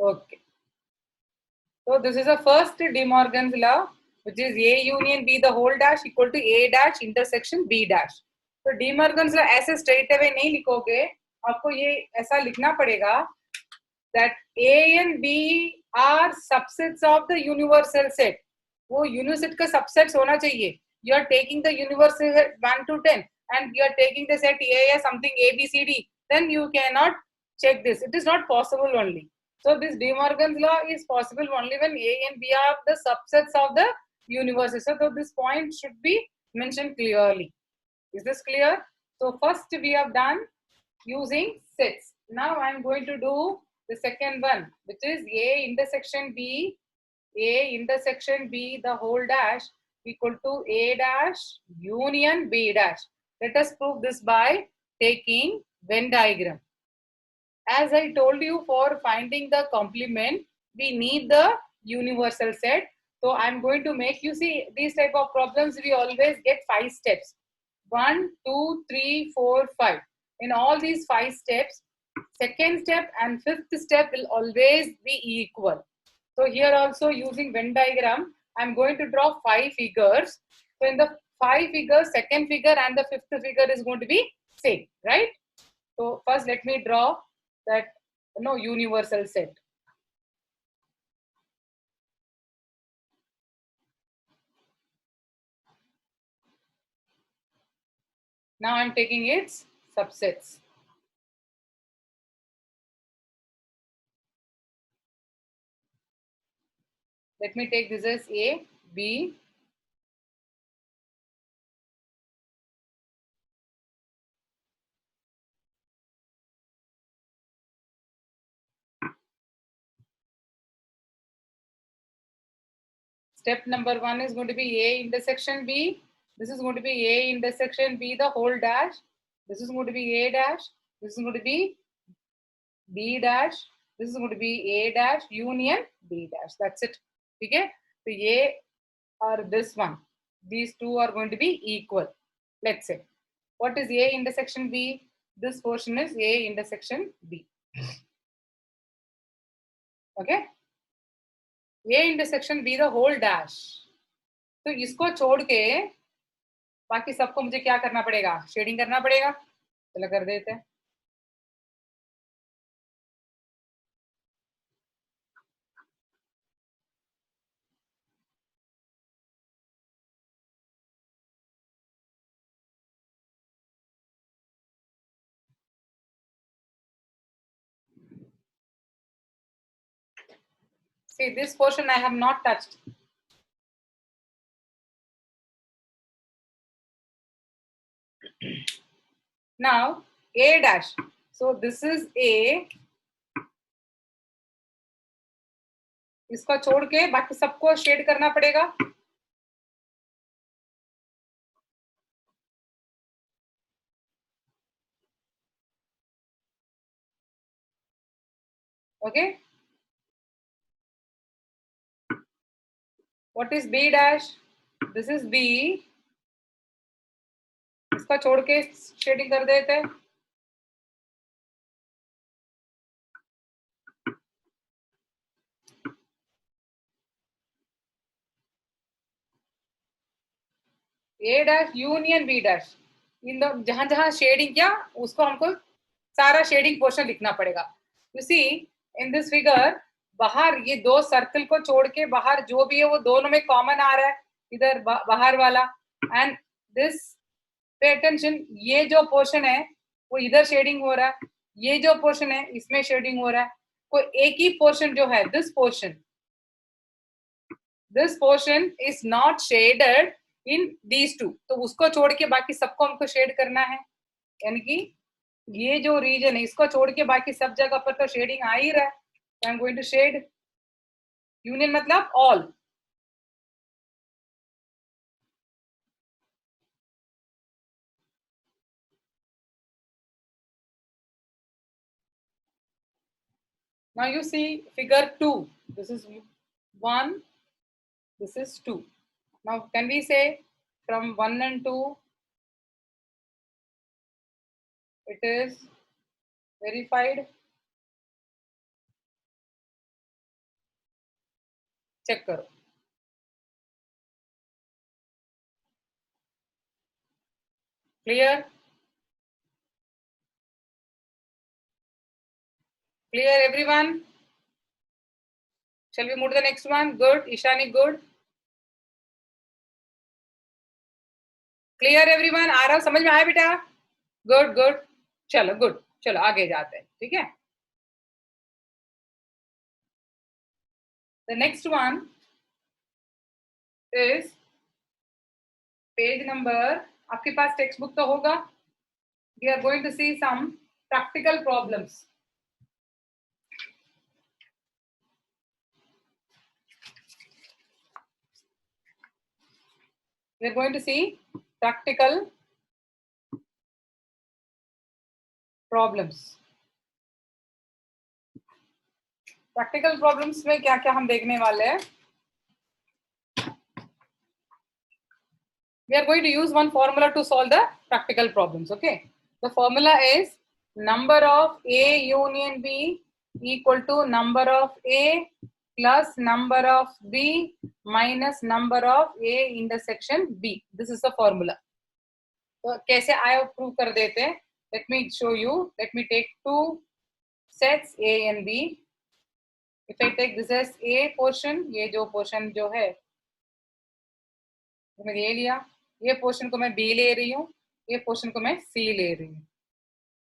Okay. So this is the first De Morgan's law, which is A union B the whole dash equal to A dash intersection B dash. तो De Morgan's law ऐसे straight away नहीं लिखोगे, आपको ये ऐसा लिखना पड़ेगा that A and B are subsets of the universal set. वो uniset का subsets होना चाहिए. You are taking the universal set 1 to 10 and you are taking the set A as something A, B, C, D. Then you cannot check this. It is not possible only. So this De Morgan's law is possible only when A and B are the subsets of the universe. So this point should be mentioned clearly. Is this clear? So first we have done using sets. Now I am going to do the second one, which is A intersection B, A intersection B the whole dash equal to A dash union B dash. Let us prove this by taking Venn diagram. As I told you, for finding the complement, we need the universal set. So I'm going to make, you see, these type of problems, we always get 5 steps. 1, 2, 3, 4, 5. In all these 5 steps, second step and fifth step will always be equal. So here also using Venn diagram, I'm going to draw 5 figures. So in the 5 figures, second figure and the fifth figure is going to be same, right? So first let me draw that universal set. Now I'm taking its subsets. Let me take this as A, B, step number 1 is going to be A intersection B. This is going to be A intersection B the whole dash. This is going to be A dash. This is going to be B dash. This is going to be A dash union B dash. That's it. Okay. So A or this one. These two are going to be equal. Let's say. What is A intersection B? This portion is A intersection B. Okay. A intersection B the whole dash. तो इसको छोड़ के बाकी सबको मुझे क्या करना पड़ेगा? शेडिंग करना पड़ेगा. चलो कर देते हैं. See, this portion I have not touched. Now A dash. So this is A. इसको छोड़ के बाकी सबको शेड करना पड़ेगा. Okay. What is B dash? This is B. इसको छोड़ के शेडिंग कर देते हैं. A dash union B dash. इन दो जहां जहां शेडिंग किया उसको हमको सारा शेडिंग पोर्शन लिखना पड़ेगा. You see in this figure बाहर ये दो सर्कल को छोड़ के बाहर जो भी है वो दोनों में कॉमन आ रहा है. इधर बाहर वाला एंड दिस पे अटेंशन. ये जो पोर्शन है वो इधर शेडिंग हो रहा है. ये जो पोर्शन है इसमें शेडिंग हो रहा है. कोई एक ही पोर्शन जो है this portion is not shaded in these two. तो उसको छोड़ के बाकी सबको हमको शेड करना है. यानी कि ये जो रीजन है इसको छोड़ के बाकी सब जगह पर तो शेडिंग आ ही रहा है. तो I am going to shade. Union मतलब all. Now you see figure 2. This is 1. This is 2. Now can we say from 1 and 2 it is verified? Check करो। Clear? Clear everyone? Shall we move to the next one? Good. Ishani, good. Clear everyone? आ रहा समझ में आया बेटा? Good, good. चलो good. चलो आगे जाते हैं, ठीक है? The next one is page number. आपके पास टेक्स्ट बुक तो होगा? We are going to see some practical problems. We are going to see practical problems. Practical problems में क्या क्या हम देखने वाले हैं? We are going to use one formula to solve the practical problems. Okay, the formula is number of A union B equal to number of A plus number of B minus number of A intersection B. This is the formula. तो कैसे आया prove कर देते हैं? Let me show you. Let me take two sets A and B. If I take this as A portion, ये जो portion जो है मैंने ये लिया, ये पोर्शन को मैं B ले रही हूँ, ये पोर्शन को मैं C ले रही हूँ.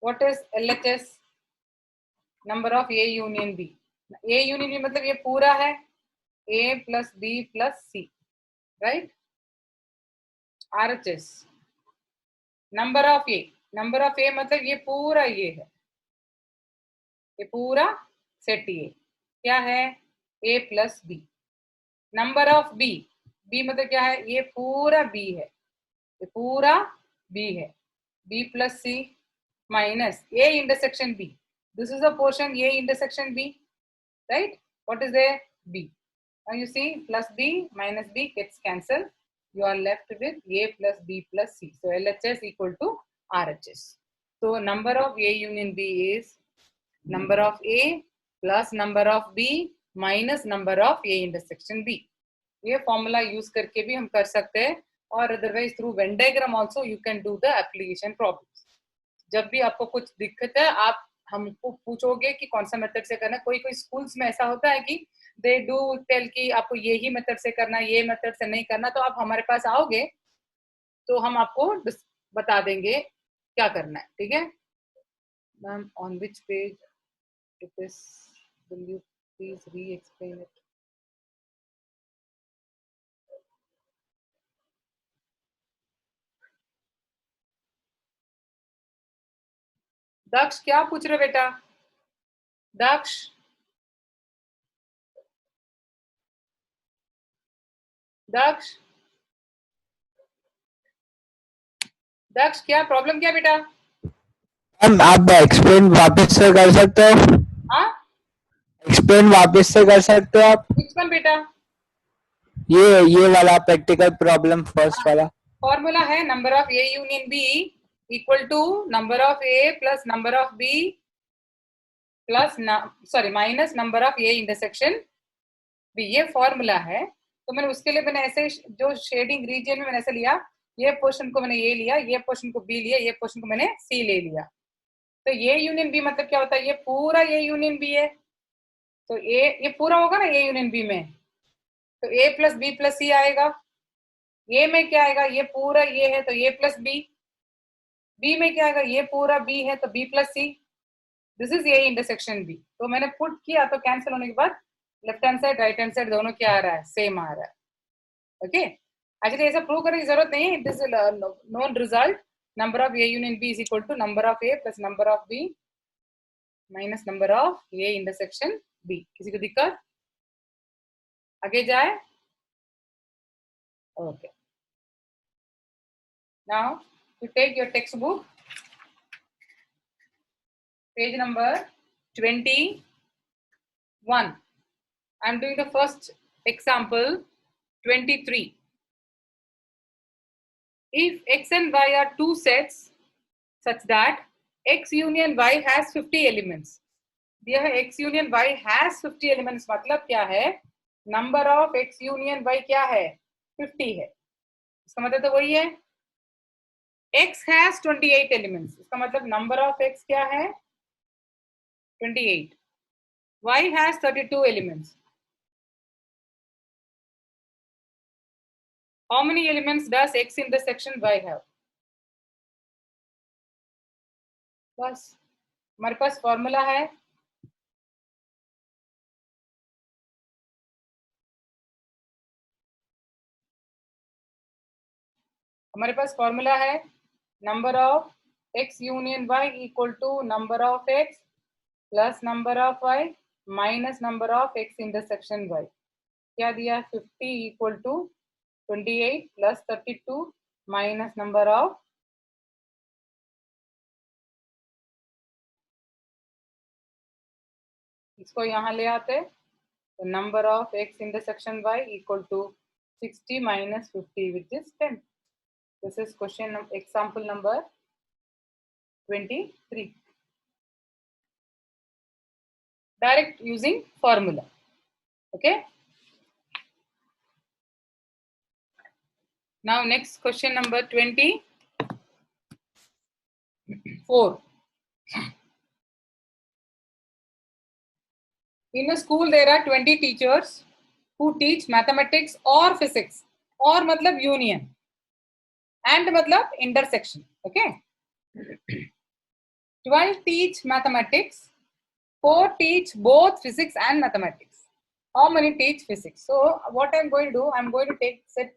What is LHS? Number of A union B. A union B मतलब ये पूरा है A plus B plus C, right? RHS number of A. Number of A मतलब ये पूरा ये है, ये पूरा सेट ये क्या है? A plus B. Number of B. B मतलब क्या है? ये पूरा B है, ये पूरा B है. B plus C minus A intersection B. This is the portion A intersection B, right? What is there? B. Now you see plus B minus B gets cancelled. You are left with A plus B plus C. So LHS equal to RHS. So number of A union B is number of A plus number of B minus number of A intersection B. ये formula use करके भी हम कर सकते हैं, और otherwise through Venn diagram also you can do the application problems. जब भी आपको कुछ दिक्कत है आप हमको पूछोगे कि कौन सा मेथड से करना. कोई कोई स्कूल्स में ऐसा होता है कि दे डू टेल कि आपको यही मेथड से करना, ये मेथड से नहीं करना. तो आप हमारे पास आओगे तो हम आपको बता देंगे क्या करना है, ठीक है ma'am? On which page it is? Will you please री एक्सप्लेन इट? दक्ष क्या पूछ रहे बेटा? दक्ष दक्ष दक्ष क्या प्रॉब्लम क्या बेटा? मैम आप एक्सप्लेन वापस से कर सकते हो? हाँ, एक्सप्लेन वापस से कर सकते हो आप? which one बेटा? ये वाला प्रैक्टिकल प्रॉब्लम फर्स्ट वाला. फॉर्मूला है number of A union B equal to number of A plus number of B plus minus number of A intersection B. ये फॉर्मूला है. तो मैंने उसके लिए मैंने ऐसे जो शेडिंग रीजन में मैंने ऐसे लिया, ये पोर्शन को मैंने ये लिया, ये पोर्शन को B लिया, ये पोर्शन को मैंने C ले लिया. तो A यूनियन B मतलब क्या होता है? ये पूरा A यूनियन B है. तो ये पूरा होगा ना A यूनियन B में, तो A plus B plus C आएगा. A में क्या आएगा? ये पूरा ये है तो A प्लस B. B में क्या आएगा? ये पूरा B है तो B plus C. This is A intersection B. तो मैंने पुट किया तो कैंसिल होने के बाद left hand side right hand side दोनों क्या आ रहा है? सेम आ रहा है. ओके, एक्चुअली ऐसा प्रूव करने की जरूरत नहीं है. This known result. Number of A union B is equal to number of A plus number of B minus number of A intersection B. किसी को दिक्कत? आगे जाए? Okay, now you take your textbook, page number 21. I'm doing the first example, 23. If X and Y are two sets such that X union Y has 50 elements. यह X union Y has 50 elements मतलब क्या है? Number of X union Y क्या है, 50 है, इसका मतलब तो वही है। x has 28 एलिमेंट्स, इसका मतलब नंबर ऑफ x क्या है, 28. y has 32 elements. How many elements does x intersection y have? बस हमारे पास फॉर्मूला है, हमारे पास फॉर्मूला है number of x union y equal to number of x plus number of y minus number of x intersection y. क्या दिया, 50 equal to 28 plus 32 minus number of, इसको यहाँ ले आते, तो number of x intersection y equal to 60 minus 50 which is 10. This is question example number 23. Direct using formula. Okay. Now next question number 24. In a school there are 20 teachers who teach mathematics or physics. और मतलब union and मतलब intersection. Okay. 12 teach mathematics, 4 teach both physics and mathematics. How many teach physics? So what I'm going to do, I'm going to take set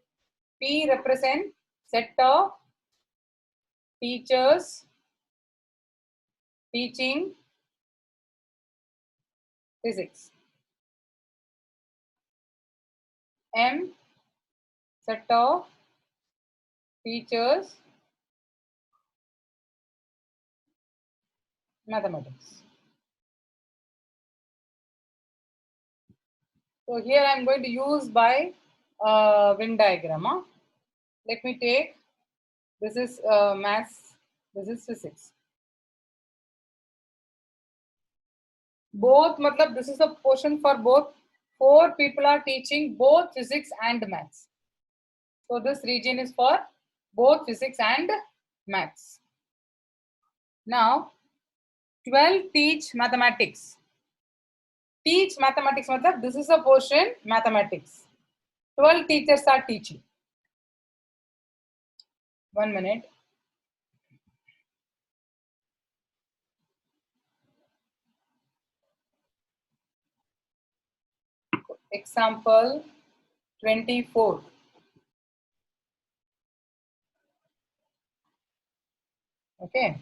P represent set of teachers teaching physics. M set of teachers mathematics. So here I am going to use by Venn diagram. Huh? Let me take, this is maths, this is physics. Both matlab this is a portion for both. 4 people are teaching both physics and maths. So this region is for both physics and maths. Now 12 teach mathematics. Teach mathematics matlab this is a portion mathematics. 12 teachers are teaching. 1 minute. Example 24. Okay.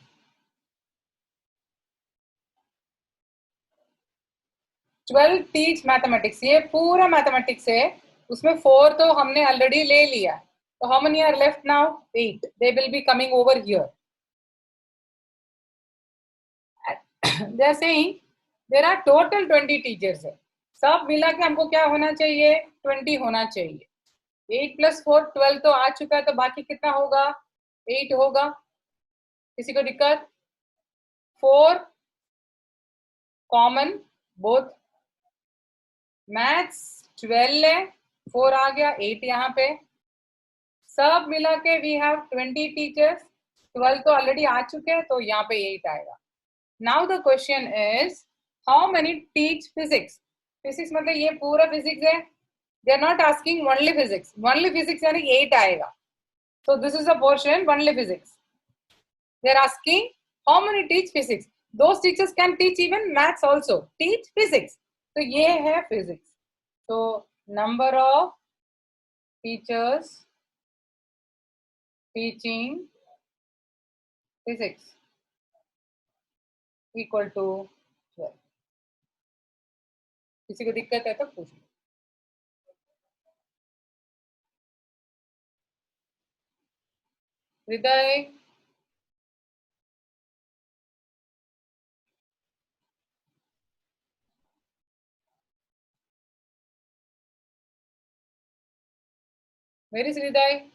12 teach mathematics. ये पूरा mathematics है, उसमें 4 तो हमने already ले लिया. So how many are left now? 8. They will be coming over here. They are saying there are total 20 teachers है. सब मिला के हमको क्या होना चाहिए? 20 होना चाहिए. 8 plus 4 12 तो आ चुका है, तो बाकी कितना होगा? 8 होगा. किसी को दिक्कत? 4 कॉमन बोथ. मैथ्स 12 है, 4 आ गया, 8 यहाँ पे. सब मिला के वी हैव 20 टीचर्स. 12 तो ऑलरेडी आ चुके हैं, तो यहाँ पे 8 आएगा. Now the question is how many teach physics. Physics मतलब ये पूरा फिजिक्स है. They are not asking only physics. Only physics यानी 8 आएगा. So this is a portion only physics. They are asking how many teach physics. Those teachers can teach even maths also. Teach physics. So ये है physics. So number of teachers teaching physics equal to 12. किसी को दिक्कत है तो पूछ लो. हृदय, where is Hriday?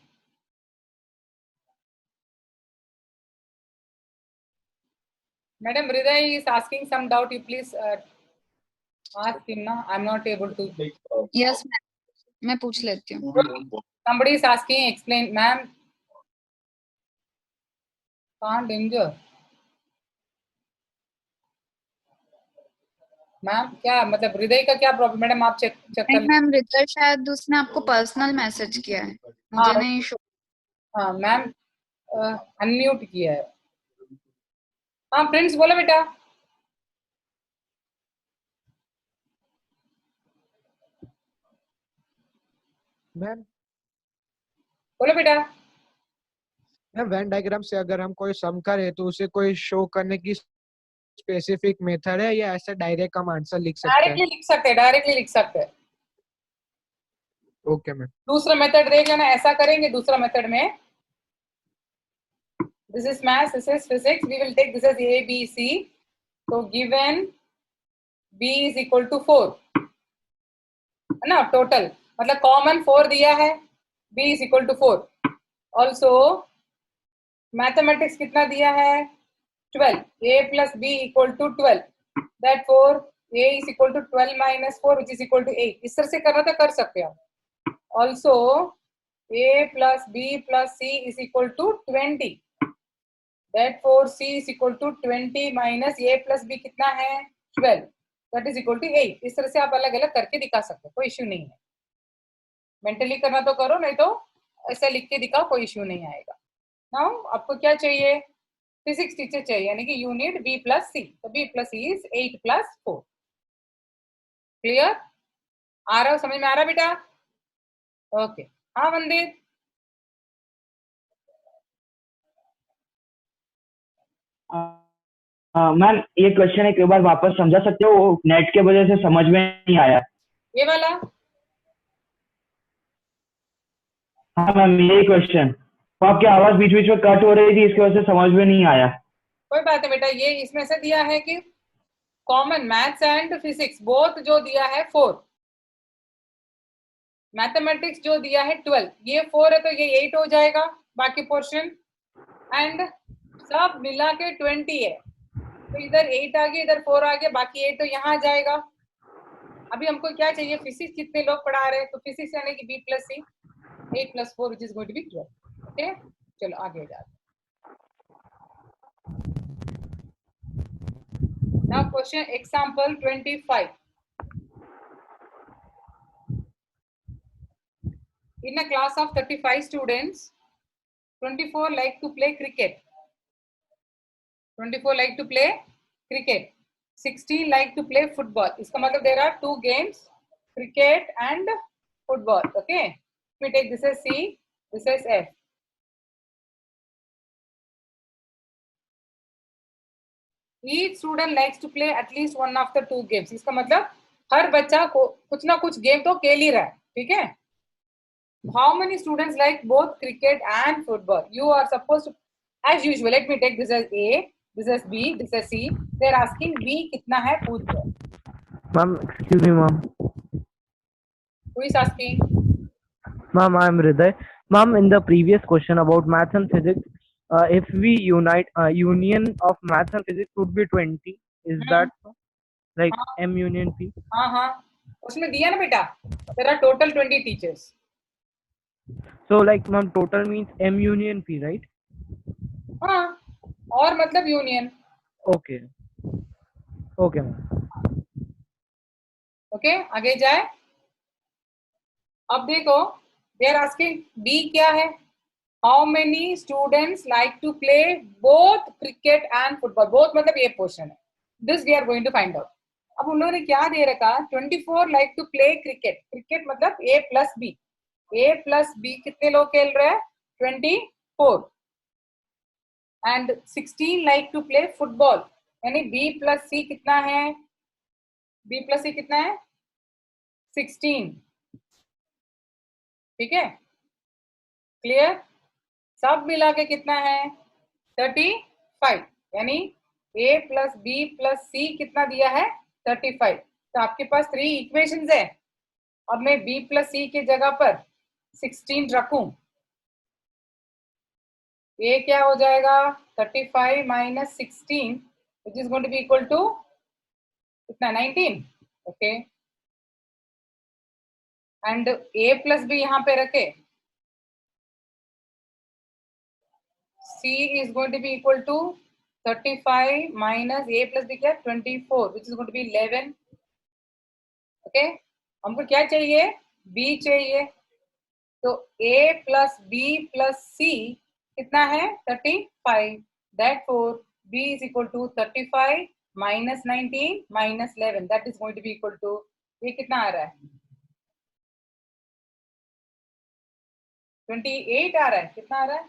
Madam Hriday is asking some doubt. You please Ask him na. I'm not able to. Yes मैं पूछ लेती हूँ. Somebody is asking, explain, ma'am. Can't injure. Ma'am क्या मतलब हृदय का क्या प्रॉब्लम? मैडम आप चेक कर नहीं मैम, हृदय शायद उसने आपको पर्सनल मैसेज किया है, मुझे नहीं शो. हाँ मैम अनम्यूट किया है. हाँ प्रिंस बोलो बेटा. मैम बोलो बेटा. मैम वेन डायग्राम से अगर हम कोई सम करें तो उसे कोई शो करने की स्पेसिफिक मेथड है या ऐसे डायरेक्ट हम आंसर लिख सकते हैं? डायरेक्टली लिख सकते हैं. Okay ma'am. दूसरा मेथड देख लेना. ऐसा करेंगे दूसरा मेथड में. This is maths, this is physics. We will take this as A B C. तो given b is equal to 4 है ना. टोटल मतलब कॉमन 4 दिया है. b is equal to 4. Also mathematics कितना दिया है? 12. a plus b equal to 12. Therefore a is equal to 12 minus 4 which is equal to 8. इस तरह से करना तो कर सकते हो. Also a plus b plus c is equal to 20. Therefore c is equal to 20 minus a plus b कितना है? 12. That is equal to 8. इस तरह से आप अलग अलग करके दिखा सकते हो, कोई इश्यू नहीं है. मेंटली करना तो करो, नहीं तो ऐसे लिख के दिखाओ, कोई इश्यू नहीं आएगा. नाउ आपको क्या चाहिए? फिजिक्स टीचर चाहिए, यानी कि you need b plus C. तो b plus C is 8 plus 4. Clear? आ रहा हो? समझ में आ रहा बेटा? ओके. हाँ मंदिर. मैम ये क्वेश्चन एक बार वापस समझा सकते हो? वो नेट के वजह से समझ में नहीं आया. ये वाला? हाँ मैम यही क्वेश्चन. तो आपकी आवाज बीच बीच में कट हो रही थी, इसकी वजह से समझ में नहीं आया. कोई बात नहीं बेटा. ये इसमें से दिया है कि common maths and physics both जो दिया है 4. मैथमेटिक्स जो दिया है 12. ये 4 है तो ये 8 हो जाएगा बाकी पोर्शन. एंड सब मिला के 20 है. तो इधर 8 आ गया, इधर 4 आ गया, बाकी 8 तो यहाँ आ जाएगा. अभी हमको क्या चाहिए? फिजिक्स कितने लोग पढ़ा रहे हैं? तो फिजिक्स यानी कि b plus C 8 plus 4 which is going to be 12. Okay चलो आगे जाते. Now question example 25. In a class of 35 students, 24 like to play cricket. 24 like to play cricket. 16 like to play football. इसका मतलब there are 2 games, cricket and football. Okay. Let me take this as C, this as F. Each student likes to play at least one of the 2 games. इसका मतलब हर बच्चा को कुछ ना कुछ game तो खेल ही रहा है. ठीक है. How many students like both cricket and football? You are supposed to, as usual, let me take this as A, this as B, this as C. They are asking B कितना है पूछ रहे. Ma'am, excuse me, ma'am. Who is asking? Ma'am, I am Hriday. Ma'am, in the previous question about maths and physics, if we unite, union of maths and physics would be 20. Is that so? Like M union P? हाँ उसमें दिया ना बेटा. There are total 20 teachers. So like ma'am, total means M union P, right? हाँ और मतलब union. Okay. Okay ma'am. Okay आगे जाए. अब देखो they are asking B क्या है? How many students like to play both cricket and football? Both मतलब ये पोर्शन है. This we are going to find out. अब उन लोगों ने क्या दे रखा? 24 like to play cricket. Cricket मतलब A plus B. A plus B कितने लोग खेल रहे हैं? 24. And 16 like to play football. यानी B plus C कितना है? B plus C कितना है? 16. ठीक है. क्लियर? सब मिला के कितना है? 35. यानी A plus B plus C कितना दिया है? 35. तो आपके पास 3 इक्वेशंस है. अब मैं B प्लस C के जगह पर 16 रखूं. A क्या हो जाएगा? 35 minus 16 which is going to be equal to कितना? 19. Okay, and a plus B यहाँ पे रखे, c is going to be equal to 35 minus a plus b क्या 24 which is going to be 11. Okay, हमको क्या चाहिए, b चाहिए, तो a plus b plus c कितना है 35, therefore b is equal to 35 minus 19 minus 11, that is going to be equal to, ये कितना आ रहा है 28 आ रहा है, कितना आ रहा है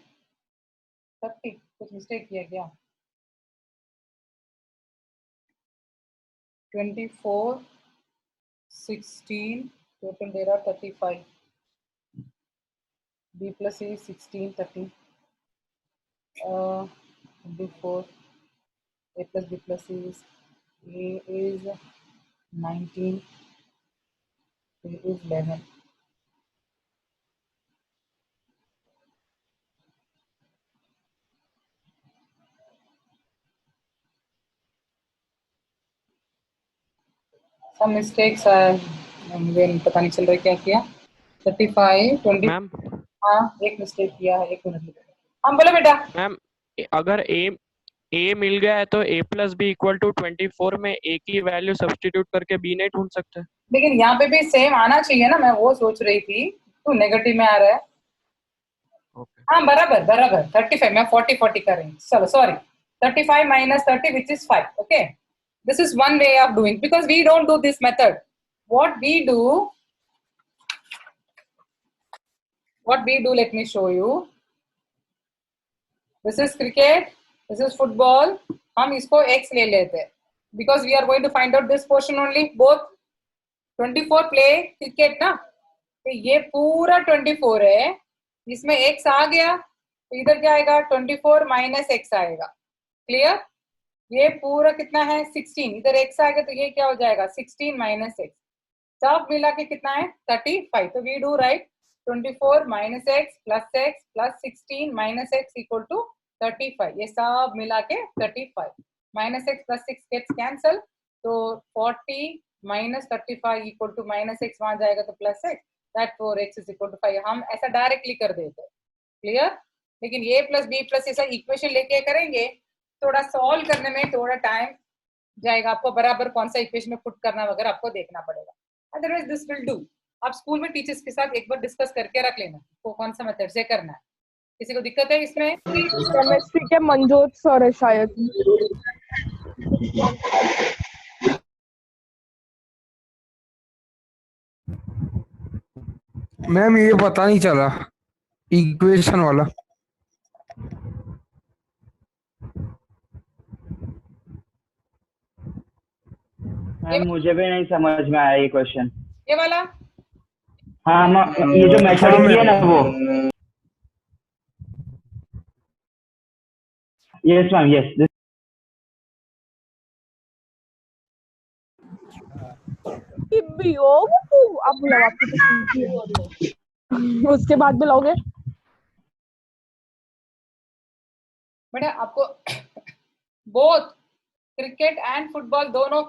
30, कुछ मिस्टेक किया क्या, 24 16 टोटल दे रहा 35, b plus c 16 30, 24, a plus b plus c is, a is 19, b is 11. Some mistakes are, मुझे पता नहीं चल रहा क्या किया, 35 20, मैम हाँ एक मिस्टेक किया है, एक मिनट, हाँ बोलो बेटा। मैम अगर a मिल गया है तो a plus B equal to 24 में a की वैल्यू सब्स्टिट्यूट करके b नहीं ढूंढ सकते? लेकिन यहाँ पे भी सेम आना चाहिए ना, मैं वो सोच रही थी, तू नेगेटिव में आ रहा है। ओके हाँ बराबर बराबर, 35 मैं 40 40 कर रही हूँ, चलो sorry, 35 minus 30 which is 5. Okay, this is one way of doing, because we don't do this method. What we do, let me show you. This is cricket, this is football, हम इसको x ले लेते हैं, because we are going to find out this portion only, both 24 play cricket ना, तो ये पूरा 24 है, इसमें x आ गया तो इधर क्या आएगा 24 माइनस x आएगा, क्लियर, ये पूरा कितना है 16, इधर x आएगा तो ये क्या हो जाएगा 16 माइनस x, सब मिला के कितना है 35, तो we do right 24 minus x plus 16 minus x equal to 35, ये सब मिला के 35, minus x plus 6 gets cancel, तो 40 minus 35 equal to minus x, वहां जाएगा तो plus x, that four x is equal to 5, हम ऐसा डायरेक्टली कर देते हैं, क्लियर। लेकिन a प्लस बी प्लस ऐसा इक्वेशन लेके करेंगे, थोड़ा सॉल्व करने में थोड़ा टाइम जाएगा, आपको बराबर कौन सा इक्वेशन में पुट करना वगैरह आपको देखना पड़ेगा, अदरवाइज दिस विल डू। आप स्कूल में टीचर्स के साथ एक बार डिस्कस करके रख लेना को कौन सा मेथड से करना है, किसी को दिक्कत है इसमें? केमिस्ट्री के मंजोत सर है शायद। मैम ये पता नहीं चला इक्वेशन वाला। मैम मुझे भी नहीं समझ में आया ये क्वेश्चन। ये वाला हाँ ये जो मेथड है ना वो, यस मैम यस। आप बुलाओ, आपकी उसके बाद बुलाओगे बेटा, आपको बोथ क्रिकेट एंड फुटबॉल दोनों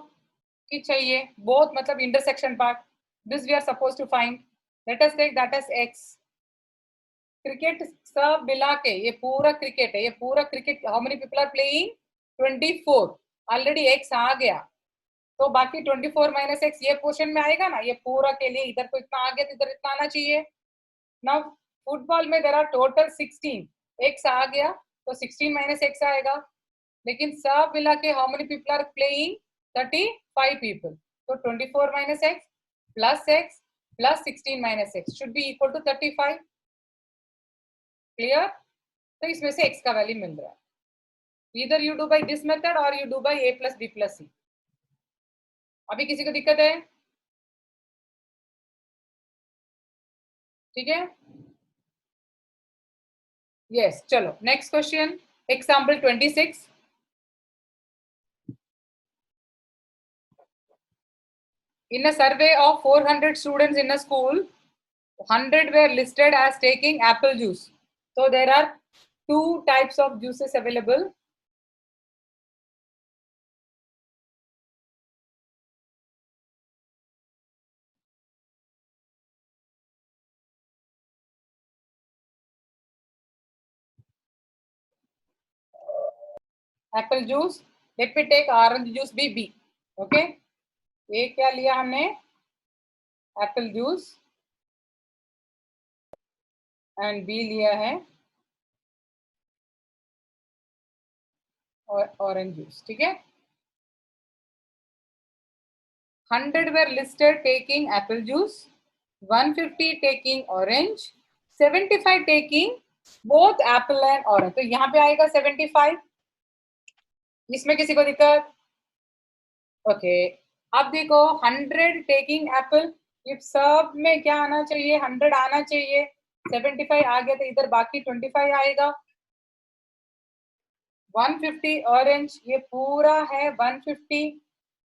की चाहिए, बोथ मतलब intersection part, this we are suppose to find, let us take that as x, cricket सब मिला के ये पूरा क्रिकेट है, ये पूरा cricket, how many people are playing 24, already x आ गया, तो बाकी 24 माइनस x ये पोर्शन में आएगा ना, ये पूरा के लिए इधर तो इतना आ गया तो इधर इतना आना चाहिए। नाउ फुटबॉल में देयर आर टोटल 16, x आ गया तो 16 माइनस x आएगा, लेकिन सब मिला के how many people are playing 35 people, तो 24 minus x plus 16 minus x should be equal to 35, clear. तो इसमें से x का वैल्यू मिल रहा है, इधर you do by this method और you do by a plus B plus C. अभी किसी को दिक्कत है? ठीक है, यस, चलो next question, example 26। In a survey of 400 students in a school, 100 were listed as taking apple juice. So there are two types of juices available. Apple juice, let me take orange juice भी B. Okay, ये क्या लिया हमने, Apple juice, and B लिया है और orange juice. ठीक है, 100 were listed taking apple juice, 150 taking orange, 75 taking both apple and orange. तो यहाँ पे आएगा 75. इसमें किसी को दिक्कत? ओके, अब देखो 100 taking apple, ये सब में क्या आना चाहिए, 100 आना चाहिए. 75 आ गया तो इधर बाकी 25 आएगा. 150 ऑरेंज, ये पूरा है 150.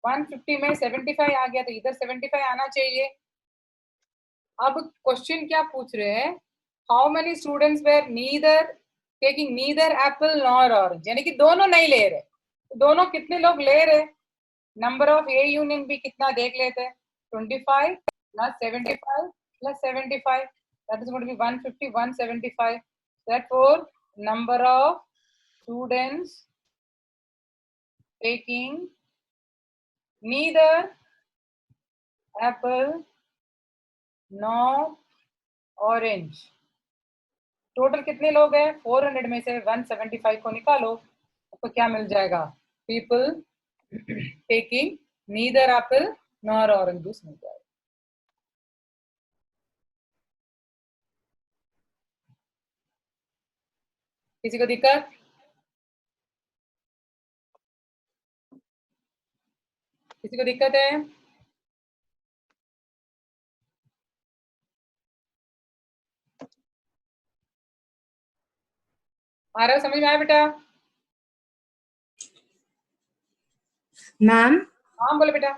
150 में 75 आ गया तो इधर 75 आना चाहिए. अब क्वेश्चन क्या पूछ रहे हैं, how many students were neither taking neither apple nor orange, यानी कि दोनों नहीं ले रहे. दोनों कितने लोग ले रहे, number of A union B कितना देख लेते हैं. 25 plus 75 plus 75, that is going to be 150, 175. Therefore, number of students taking neither apple nor orange, total कितने लोग हैं, 400 में से 175 को निकालो, आपको क्या मिल जाएगा, people taking neither apple nor orange juice मिल जाएगा. किसी को दिक्कत? किसी को दिक्कत है? आ रहा है, समझ में आया बेटा? मैम. हाँ बोले बेटा.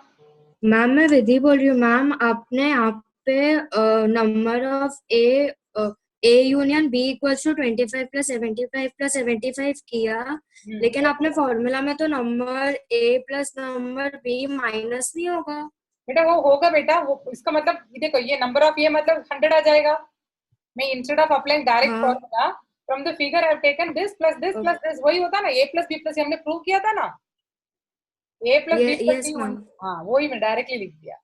मैम मैं विधि बोल रही हूँ. मैम आपने यहाँ पे number of A union B equals to 25 plus 75 plus 75 किया, लेकिन आपने फॉर्मूला में तो number A plus number B minus नहीं होगा. बेटा वो होगा बेटा, वो इसका मतलब देखो, ये नंबर ऑफ ये मतलब 100 आ जाएगा. मैं instead of applying direct formula from the figure I have taken this plus this plus this, वही होता ना, ए प्लस बी प्लस, हमने प्रूव किया था ना, ए प्लस बी प्लस सी. हाँ वही मैं डायरेक्टली लिख दिया.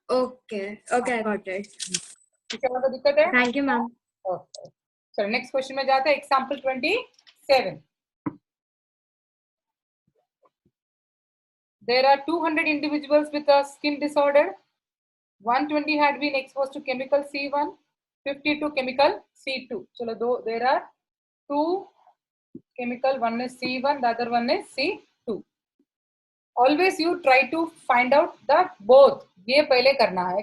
Okay okay, I got it. ठीक है, मतलब दिक्कत है? Thank you ma'am. ओके, चलो नेक्स्ट क्वेश्चन में जाते हैं. Example 27. There are 200 individuals with a skin disorder. 120 had been exposed to chemical C1, 50 to chemical C2. चलो दो, there are two chemical, one is C1, the other one is C2. Always you try to find out the both. ये पहले करना है,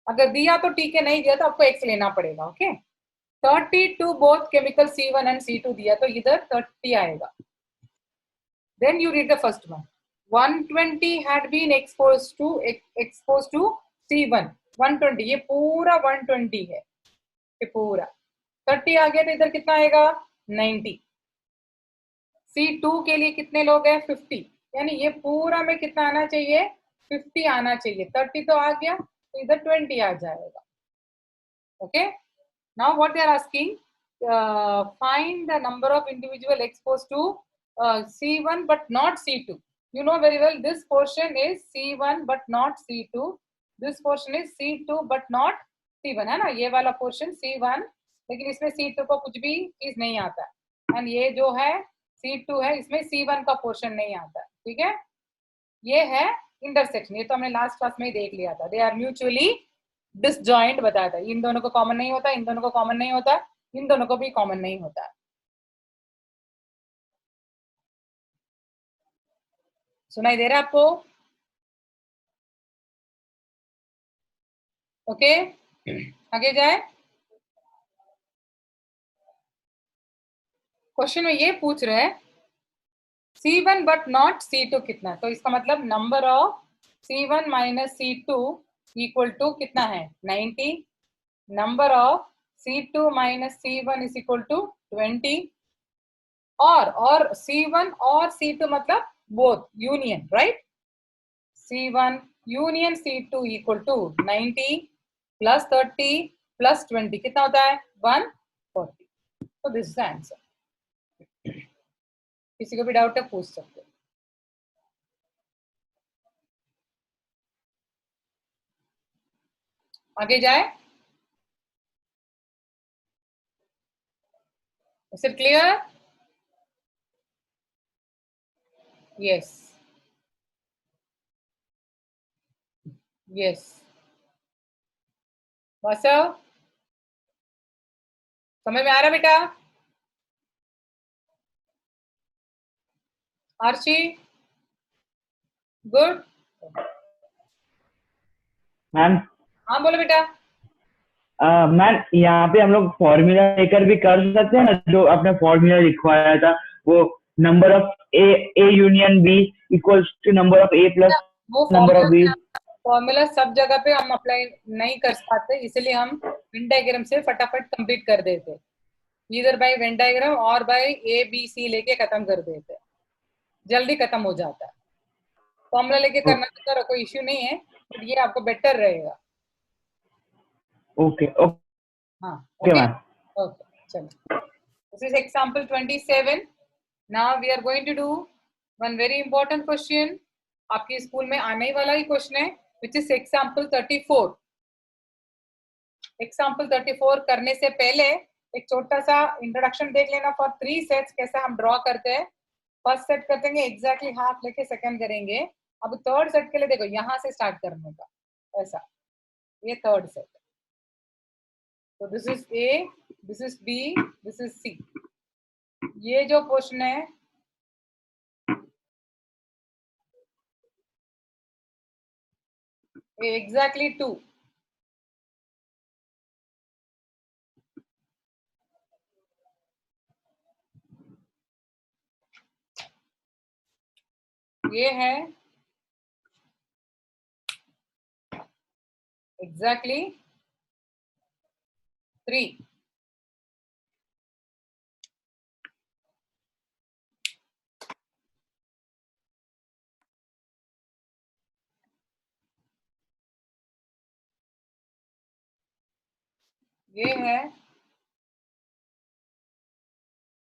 अगर दिया तो ठीक है, नहीं दिया तो आपको x लेना पड़ेगा. Okay, 30 to both chemical C1 and C2 दिया तो इधर 30 आएगा. Then you read the first one. 120 had been exposed to C1. 120, ये पूरा 120 है, ये पूरा. 30 आ गया तो इधर कितना आएगा, 90. C2 के लिए कितने लोग हैं, 50, यानी ये पूरा में कितना आना चाहिए, 50 आना चाहिए. 30 तो आ गया तो इधर 20 आ जाएगा. Okay, now what they are asking, find the number of individual exposed to C1 but not C2. You know very well this portion is C1 but not C2. This portion is C2 but not C1, है ना, ये वाला portion C1, लेकिन इसमें C2 को कुछ भी चीज नहीं आता. एंड ये जो है C2 है, इसमें C1 का पोर्शन नहीं आता. ठीक है, ये है इंटरसेक्शन, ये तो हमने लास्ट क्लास में ही देख लिया था. दे आर म्यूचुअली डिसजॉइंट बताया था. इन दोनों को कॉमन नहीं होता, इन दोनों को कॉमन नहीं होता, इन दोनों को भी कॉमन नहीं होता. सुनाई दे रहा है आपको? ओके, आगे जाए. क्वेश्चन में ये पूछ रहे हैं C1 बट नॉट C2 कितना, तो इसका मतलब number of C1 minus C2 equal to कितना है, 90. Number of C2 minus C1 is equal to 20. और C1 और C2 मतलब both union, right? C1 union C2 equal to 90 plus 30 plus 20 कितना होता है, 140. So this is the answer. किसी को भी डाउट है पूछ सकते हो। आगे जाए, is it clear? Yes, yes. Vasav, समझ में आ रहा बेटा? Archie, good. मैम हाँ बोलो बेटा। मैम यहाँ पे हम लोग फॉर्मूला लेकर भी कर सकते हैं ना, जो अपने फॉर्मूला लिखवाया था, वो number of A union B equals to number of A plus वो नंबर ऑफ बी। फॉर्मूला सब जगह पे हम अप्लाई नहीं कर पाते, इसलिए हम वेन डायग्राम से फटाफट कंप्लीट कर देते, इधर बाय वेन डायग्राम और बाय ए बी सी लेके खत्म कर देते, जल्दी खत्म हो जाता है। फॉर्मूला लेके करना तो करो, कोई इश्यू नहीं है, बट ये आपको बेटर रहेगा। ओके हाँ ओके मैम। ओके, चलो। This is example 27। Now we are going to do one very important question, आपके स्कूल में आने वाला ही क्वेश्चन है, विच इज एग्जांपल 34। एग्जांपल 34 करने से पहले एक छोटा सा इंट्रोडक्शन देख लेना फॉर 3 सेट्स, कैसे हम ड्रॉ करते हैं। फर्स्ट सेट करेंगे एग्जैक्टली हाफ लेके, सेकंड करेंगे। अब थर्ड सेट के लिए देखो, यहाँ से स्टार्ट करने का, ऐसा, ये थर्ड सेट। तो this is A, this is B, this is C. ये जो पोर्शन है एग्जैक्टली 2, ये है एग्जैक्टली 3। ये है,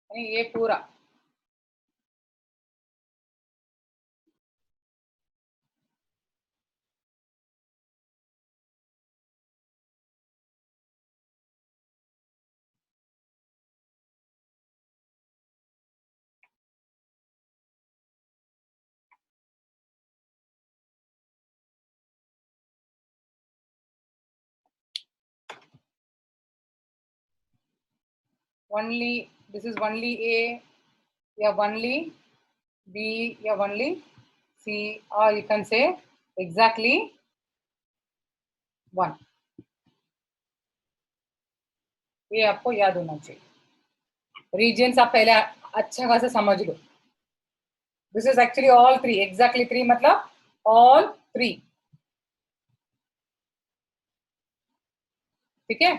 नहीं ये पूरा, only this is only A, या only B, या only C, or you can say exactly 1। ये आपको याद होना चाहिए। रीजन्स आप पहले अच्छा खासा समझ लो। This is actually all 3, exactly 3 मतलब ऑल 3, ठीक है।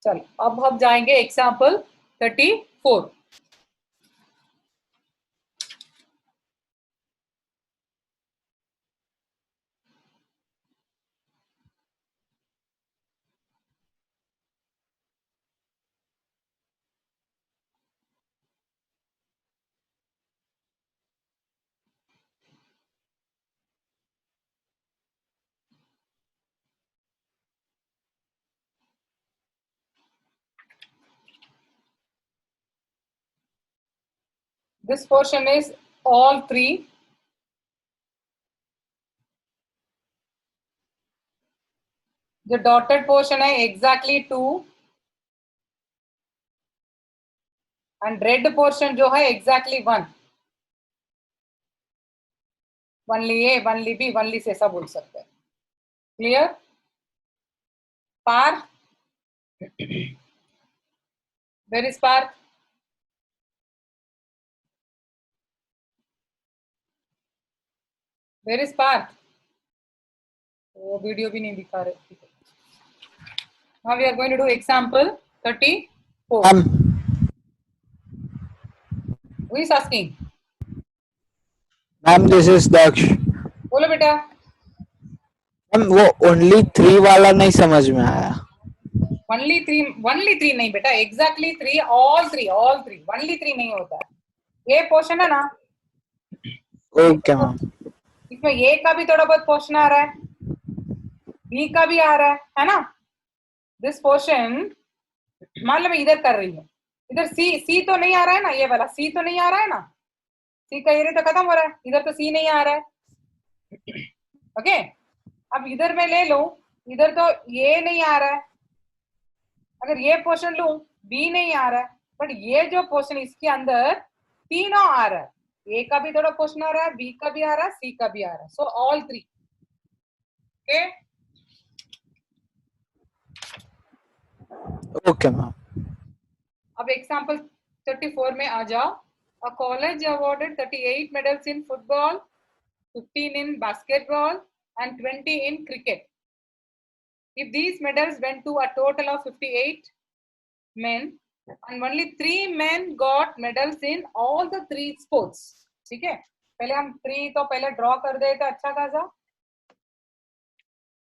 चलो अब हम जाएंगे example 34। This portion is all 3. जो डॉटेड पोर्शन है एग्जैक्टली 2, एंड रेड पोर्शन जो है exactly 1। Only A, only B, only C ऐसा बोल सकते हैं। Clear? Parth, where is Parth? Where is Parth? वो वीडियो भी नहीं दिखा रहे। Now we are going to do example 34. Who is asking? Ma'am, this is Daksh. बोलो बेटा। मैम वो ओनली 3 वाला नहीं समझ में आया। ओनली थ्री नहीं बेटा, exactly three, all three, only three नहीं होता है। ये पोर्शन है ना, ओके मैम। इसमें ए का भी थोड़ा बहुत पोर्शन आ रहा है, बी का भी आ रहा है ना। दिस पोर्शन मान लो मैं इधर कर रही हूँ, इधर सी तो नहीं आ रहा है ना, ये वाला सी तो नहीं आ रहा है ना, सी का एरिया तो खत्म हो रहा है, इधर तो सी नहीं आ रहा है। ओके, अब इधर मैं ले लूं, इधर तो ये नहीं आ रहा है, अगर ये पोर्शन लूं बी नहीं आ रहा है, बट ये जो पोर्शन इसके अंदर तीनों आ रहा है, ए का भी थोड़ा पोर्शन आ रहा है, बी का भी आ रहा है, सी का भी आ रहा है, so all three. Okay, okay ma'am. अब एग्जांपल 34 में आ जाओ। A college awarded 38 medals in football, 15 in basketball and 20 in cricket. If these medals went to a total of 58 men and only 3 men got medals in all the 3 sports, ठीक है, पहले हम 3 तो पहले ड्रॉ कर देते, अच्छा खासा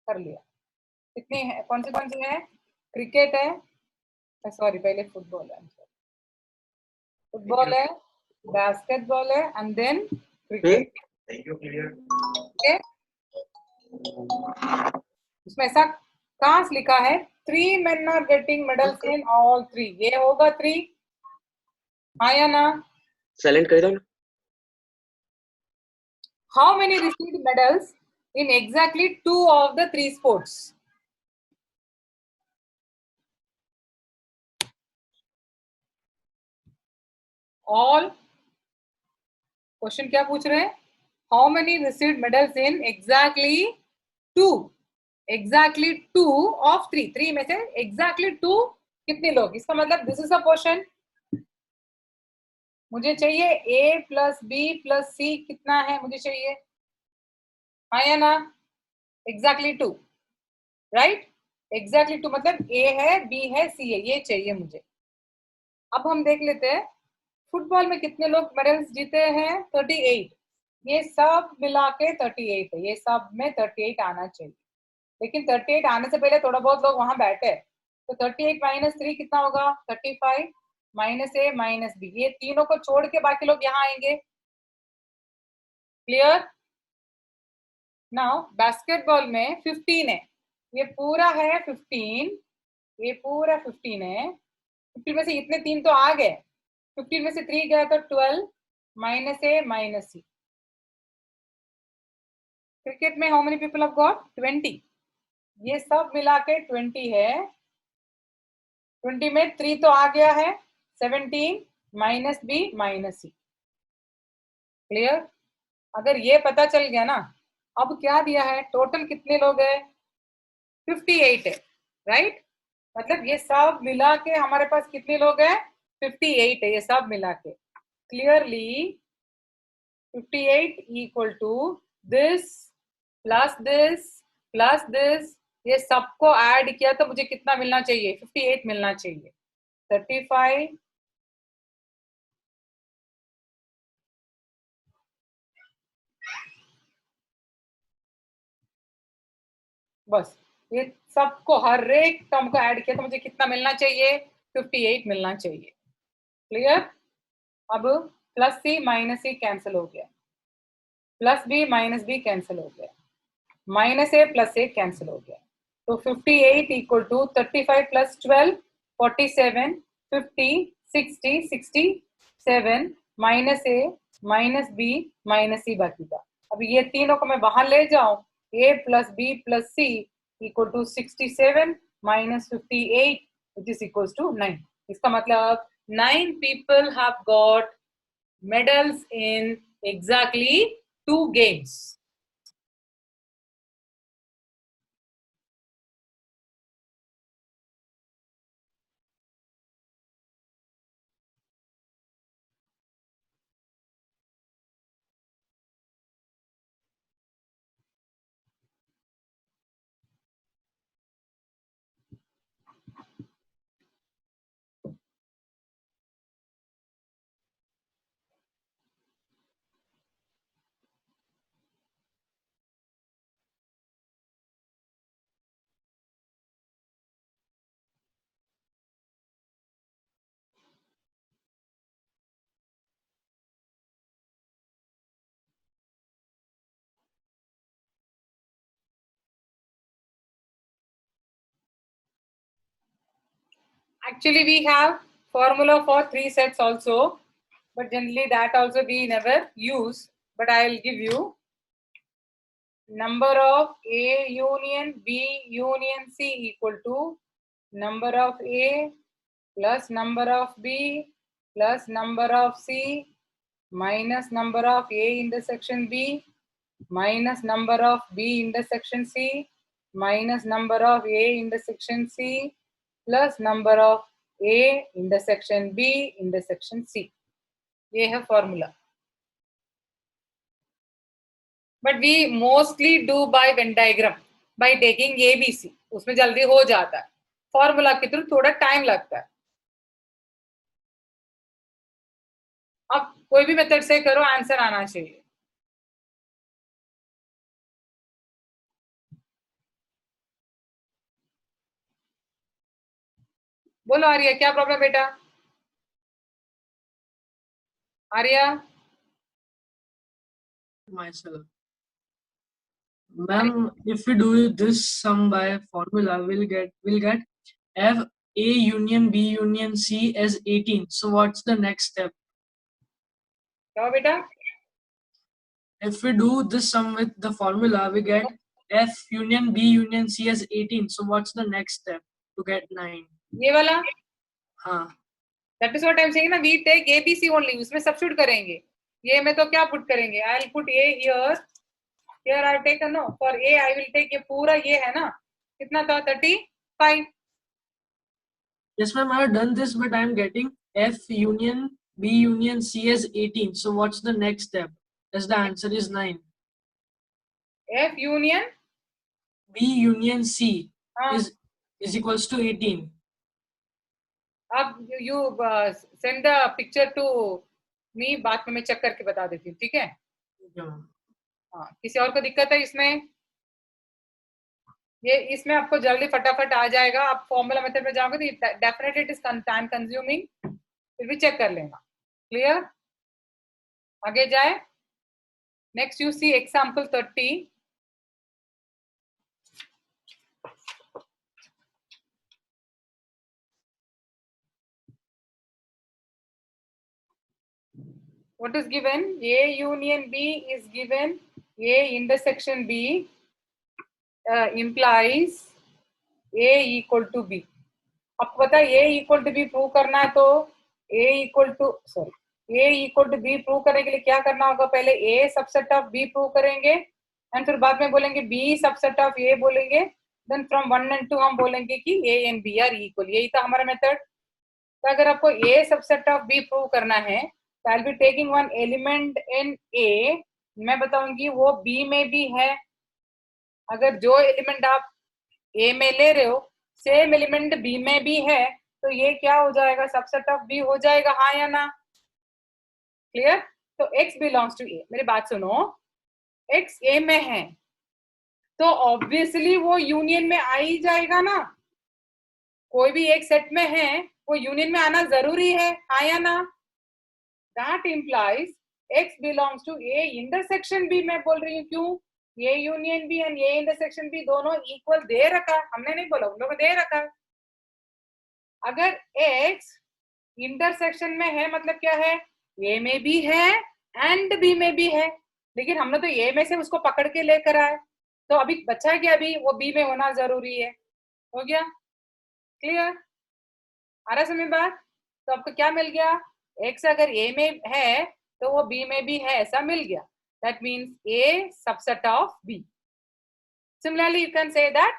कर लिया। कितने हैं, कौन सी है, क्रिकेट है, सॉरी पहले फुटबॉल है, फुटबॉल है, बास्केटबॉल है एंड देन क्रिकेट। ओके, इसमें ऐसा कहां से लिखा है, 3 men are getting medals in all 3, ये होगा 3, हाँ या ना? साइलेंट कर दो ना। How many received medals in exactly 2 of the 3 sports? All, question क्या पूछ रहे हैं, how many received medals in exactly 2, exactly 2 of 3, 3 में से exactly 2 कितने लोग, इसका मतलब दिस इज अ क्वेश्चन, मुझे चाहिए ए प्लस बी प्लस सी कितना है, मुझे चाहिए, हाँ या ना? एग्जैक्टली 2, राइट, एग्जैक्टली 2 मतलब ए है, बी है, सी है, ये चाहिए मुझे। अब हम देख लेते हैं फुटबॉल में कितने लोग मेडल्स जीते हैं, 38, ये सब मिला के 38 है, ये सब में 38 आना चाहिए, लेकिन 38 आने से पहले थोड़ा बहुत लोग वहां बैठे हैं, तो 38 माइनस 3 कितना होगा, 35 माइनस ए माइनस बी, ये तीनों को छोड़ के बाकी लोग यहाँ आएंगे। क्लियर? नाउ बास्केटबॉल में 15 है, ये पूरा है 15, ये पूरा 15 है, 15 में से इतने 3 तो आ गए, 15 में से 3 गया तो 12 minus A minus C. Cricket में how many people have got 20, ये सब मिला के 20 है, 20 में 3 तो आ गया है, 17 माइनस बी माइनस सी। क्लियर? अगर ये पता चल गया ना, अब क्या दिया है, टोटल कितने लोग हैं, 58 है, राइट, मतलब ये सब मिला के हमारे पास कितने लोग हैं, 58 है, ये सब मिला के। Clearly 58 equal to this plus this plus this, ये सबको ऐड किया तो मुझे कितना मिलना चाहिए, 58 मिलना चाहिए। 35 बस, ये सबको हर एक टर्म को ऐड किया तो मुझे कितना मिलना चाहिए, 58 मिलना चाहिए। क्लियर? अब plus C minus C cancel हो गया, plus B minus B cancel हो गया, minus A plus A cancel हो गया, तो 58 equal to 35 plus 12 47 50 60 67 minus A minus B minus C बाकी था। अब ये तीनों को मैं बाहर ले जाऊं, A plus B plus C equal to 67 minus 58 which is equals to 9। इसका मतलब 9 people have got medals in exactly 2 games। Actually, we have formula for 3 sets also, but generally that also we never use. But I will give you number of A union B union C equal to number of A plus number of B plus number of C minus number of A intersection B minus number of B intersection C minus number of A intersection C plus number of A intersection B intersection C. ये है formula. But we mostly do by Venn diagram by taking ABC. उसमें जल्दी हो जाता है. Formula के through थोड़ा time लगता है. अब कोई भी मेथड से करो, आंसर आना चाहिए. बोलो आर्या, क्या प्रॉब्लम बेटा? Arya, myself. Ma'am, if we do this sum by formula, we'll get F A union B union C as 18. So what's the next step? क्या बेटा? If we do this sum with the formula, we get F union B union C as 18. So what's the next step to get 9? ये वाला? हाँ. That is what I'm saying ना. We take ABC only. उसमें substitute करेंगे. ये में तो क्या put करेंगे? I'll put A here. Here I've taken no. For A I will take ये पूरा ये है ना. कितना था? 35. Yes, ma'am. I've done this, but I'm getting F union B union C as 18. So what's the next step? As the answer is 9. F union B union C is equals to 18. अब you send the picture to me. बाद में मैं check करके बता देती हूँ. ठीक है? हाँ. किसी और को दिक्कत है इसमें? ये इसमें आपको जल्दी फटाफट आ जाएगा. आप फॉर्मूला मेथड में जाओगे तो definitely it is time consuming. फिर भी चेक कर लेना. क्लियर? आगे जाए. Next you see example 30. What is given? A union B is given. A intersection B implies A equal to B. आपको पता है A equal to B prove करना है तो A equal to B prove करने के लिए क्या करना होगा? पहले A subset of B prove करेंगे एंड फिर बाद में बोलेंगे B सबसेट ऑफ A बोलेंगे. देन फ्रॉम 1 and 2 हम बोलेंगे कि A and B are equal. यही था हमारा मेथड. तो अगर आपको A subset of B prove करना है तो I will be taking one element in A. मैं बताऊंगी वो B में भी है. अगर जो एलिमेंट आप A में ले रहे हो सेम एलिमेंट B में भी है तो ये क्या हो जाएगा? सबसेट ऑफ B हो जाएगा. हाँ या ना? क्लियर? तो X बिलोंग्स टू A. मेरी बात सुनो. X A में है तो ऑब्वियसली वो यूनियन में आ ही जाएगा ना. कोई भी एक सेट में है वो यूनियन में आना जरूरी है. हाँ या ना? That implies X belongs to A intersection B. मैं बोल रही हूँ क्यों? A union B and A intersection B दोनों इक्वल दे रखा. हमने नहीं बोला, उन लोगों ने दे रखा. अगर X इंटरसेक्शन में है मतलब क्या है? A में भी है एंड B में भी है. लेकिन हमने तो A में से उसको पकड़ के लेकर आए तो अभी बचा क्या? अभी वो B में होना जरूरी है. हो गया? क्लियर? आ रहा समझ बात? तो आपको क्या मिल गया? X अगर A में है तो वो B में भी है, ऐसा मिल गया. That means A subset of B. Similarly, you can say that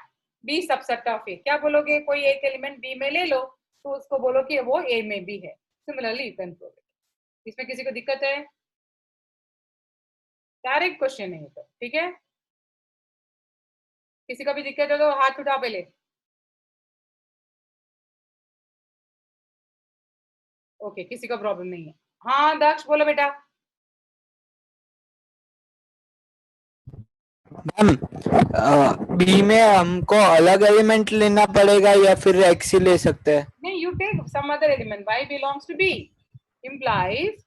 B subset of A. क्या बोलोगे? कोई एक एलिमेंट B में ले लो तो उसको बोलो कि वो A में भी है. Similarly, you can prove it. इसमें किसी को दिक्कत है? डायरेक्ट क्वेश्चन है ये तो. ठीक है? किसी को भी दिक्कत है तो हाथ उठा पहले. ओके, किसी को प्रॉब्लम नहीं है. हाँ दक्ष बोलो बेटा. मैम बी में हमको अलग एलिमेंट लेना पड़ेगा या फिर एक्स ही ले सकते हैं? नहीं, you take some other element. y belongs to B implies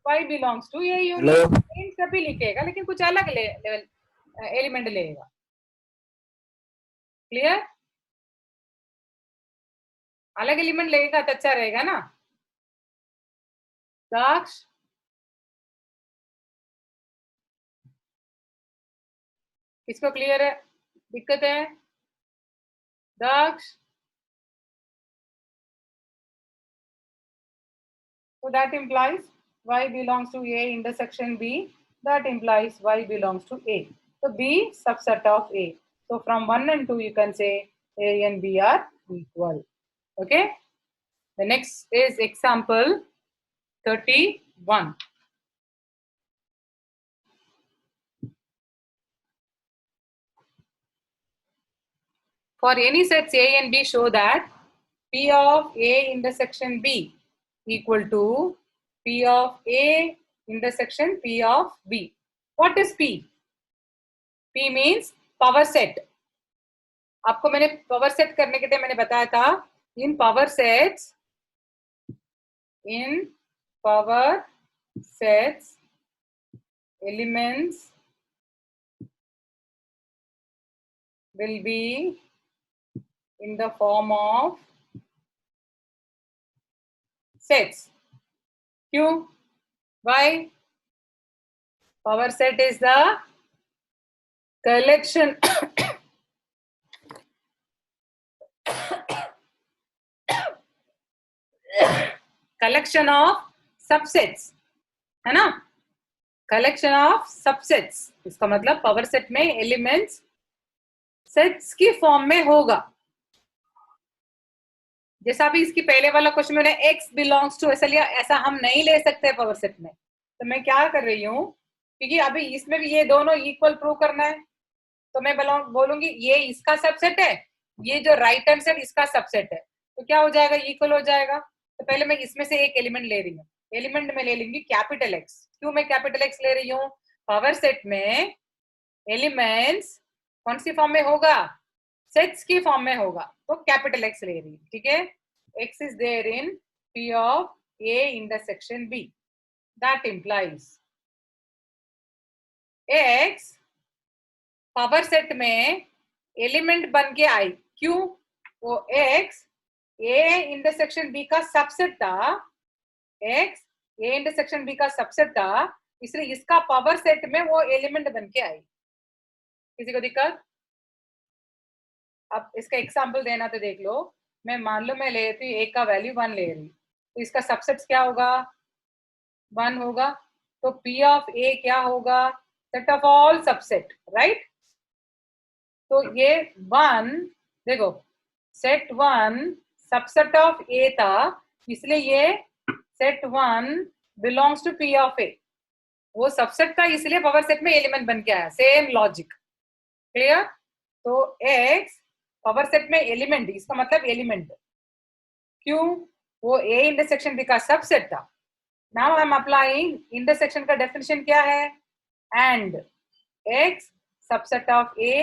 y belongs to A union. सभी लिखेगा लेकिन कुछ अलग लेवल एलिमेंट लेगा. क्लियर? अलग एलिमेंट लगेगा तो अच्छा रहेगा ना। दाक्ष, किसको क्लियर है, दिक्कत है? दाक्ष, so that implies y belongs to A intersection B. That implies y belongs to A. So B subset of A. So from 1 and 2 you can say A and B are equal. Okay. The next is example 31. For any sets A and B, show that P of A intersection B equal to P of A intersection P of B. What is P? P means power set. आपको मैंने power set करने के लिए मैंने बताया था, in power sets elements will be in the form of sets. Q. Why? Power set is the collection collection of subsets, है ना? Collection of subsets. इसका मतलब power set में elements sets की फॉर्म में होगा। जैसा अभी इसकी पहले वाला क्वेश्चन मैंने x belongs to ऐसा लिया, ऐसा हम नहीं ले सकते पावर सेट में। तो मैं क्या कर रही हूँ, क्योंकि अभी इसमें भी ये दोनों इक्वल प्रूव करना है, तो मैं बोलूंगी ये इसका सबसेट है, ये जो राइट हैंड साइड इसका सबसेट है, तो क्या हो जाएगा, इक्वल हो जाएगा। तो पहले मैं इसमें से एक एलिमेंट ले रही हूँ, एलिमेंट में ले लेंगी कैपिटल X। क्यों मैं कैपिटल X ले रही हूँ? पावर सेट में एलिमेंट्स कौन सी फॉर्म में होगा, सेट्स की फॉर्म में होगा, तो कैपिटल X ले रही हूँ, ठीक है। X is there in P of A intersection B. That implies X power set में एलिमेंट बन के आई। क्यों? वो X A इंटरसेक्शन B का सबसेट था, X A इंटरसेक्शन B का सबसेट था, इसलिए इसका पावर सेट में वो एलिमेंट बन के आई। किसी को दिक्कत? अब इसका एग्जांपल देना तो देख लो। मैं मान लो मैं ले रही हूँ एक का वैल्यू 1 ले रही, तो इसका सबसेट क्या होगा, 1 होगा। तो P of A क्या होगा, set of all subset, right. तो ये 1 देखो, सेट 1 सबसेट ऑफ A था, इसलिए ये set 1 belongs to P of A। वो सबसेट था इसलिए पावर सेट में एलिमेंट बन के आया, सेम लॉजिक, क्लियर। तो X पावर सेट में एलिमेंट, इसका मतलब एलिमेंट, क्यों? वो A इंटरसेक्शन B का सबसेट था। Now I am applying intersection का डेफिनेशन क्या है, and X subset of A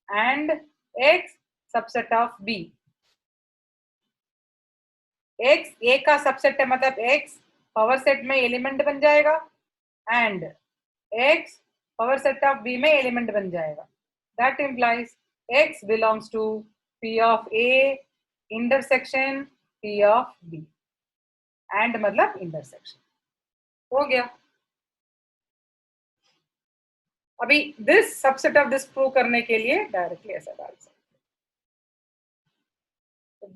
and X subset of B। X A का सबसेट है, मतलब X पावर सेट में एलिमेंट बन जाएगा, and X power set of B में एलिमेंट बन जाएगा। That implies X belongs to P of A intersection P of B, and मतलब intersection हो गया। अभी this subset of this prove करने के लिए डायरेक्टली ऐसा डाल सकते।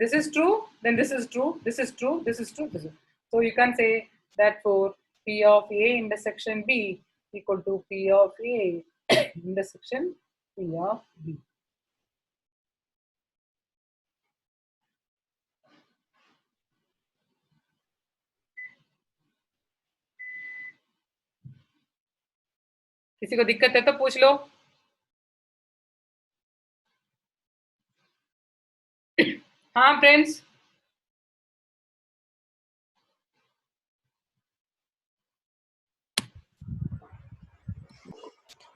This is true, then this is true, this is true, this is true, this is. So you can say that for P of A intersection B equal to P of A intersection P of B. किसी को दिक्कत है तो पूछ लो। हाँ friends,